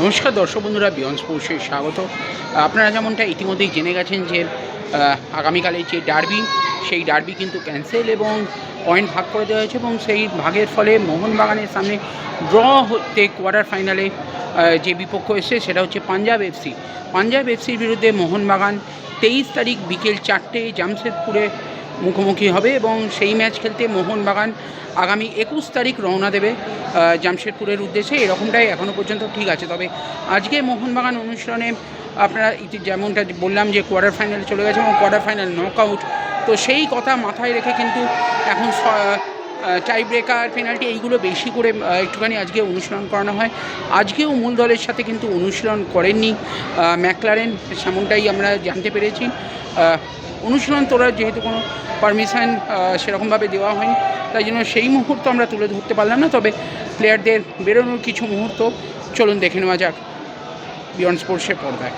নমস্কার দর্শক বন্ধুরা, বিয়ন্ড স্পোর্টসে স্বাগত। আপনারা যেমনটা ইতিমধ্যেই জেনে গেছেন যে আগামীকালে যে ডার্বি, সেই ডার্বি কিন্তু ক্যান্সেল এবং পয়েন্ট ভাগ করে দেওয়া হয়েছে এবং সেই ভাগের ফলে মোহনবাগানের সামনে ড্র হতে কোয়ার্টার ফাইনালে যে বিপক্ষ এসছে সেটা হচ্ছে পাঞ্জাব এফসি। পাঞ্জাব এফসির বিরুদ্ধে মোহনবাগান 23 তারিখ বিকেল 4টেয় জামশেদপুরে মুখোমুখি হবে এবং সেই ম্যাচ খেলতে মোহনবাগান আগামী 21 তারিখ রওনা দেবে জামশেদপুরের উদ্দেশ্যে। এরকমটাই এখনও পর্যন্ত ঠিক আছে। তবে আজকে মোহনবাগান অনুশীলনে আপনারা যেমনটা বললাম যে কোয়ার্টার ফাইনালে চলে গেছে এবং কোয়ার্টার ফাইনাল নকআউট, তো সেই কথা মাথায় রেখে কিন্তু এখন টাই ব্রেকার, পেনাল্টি এইগুলো বেশি করে একটুখানি আজকে অনুশীলন করানো হয়। আজকেও মূল দলের সাথে কিন্তু অনুশীলন করেননি ম্যাকলারেন, সেমনটাই আমরা জানতে পেরেছি। অনুশীলন তোলার যেহেতু কোনো পারমিশন সেরকমভাবে দেওয়া হয়নি, তাই জন্য সেই মুহূর্ত আমরা তুলে ধরতে পারলাম না। তবে প্লেয়ারদের বেরোনোর কিছু মুহূর্ত চলুন দেখে নেওয়া যাক বিয়ন্ড স্পোর্টসের পর্দায়।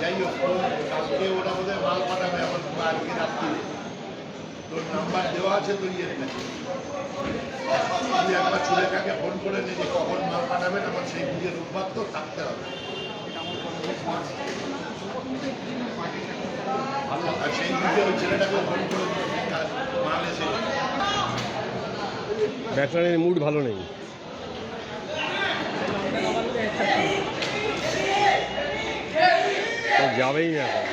যাই হোক, কালকে ওরা বোধহয় মাল পাঠাবে আমার আজকে রাত্রি। তোর নাম্বার দেওয়া আছে তো ইয়ের কাছে, তুই একবার সুলেখাকে ফোন করে নে যে কখন মাল পাঠাবেন, আমার সেই বুঝে রোববার তো থাকতে হবে। আর সেই বুঝে ওই ছেলেটাকে ফোন করে মাল এসে ব্যাকলারের মুড ভালো নেই। যাবেই না এখন।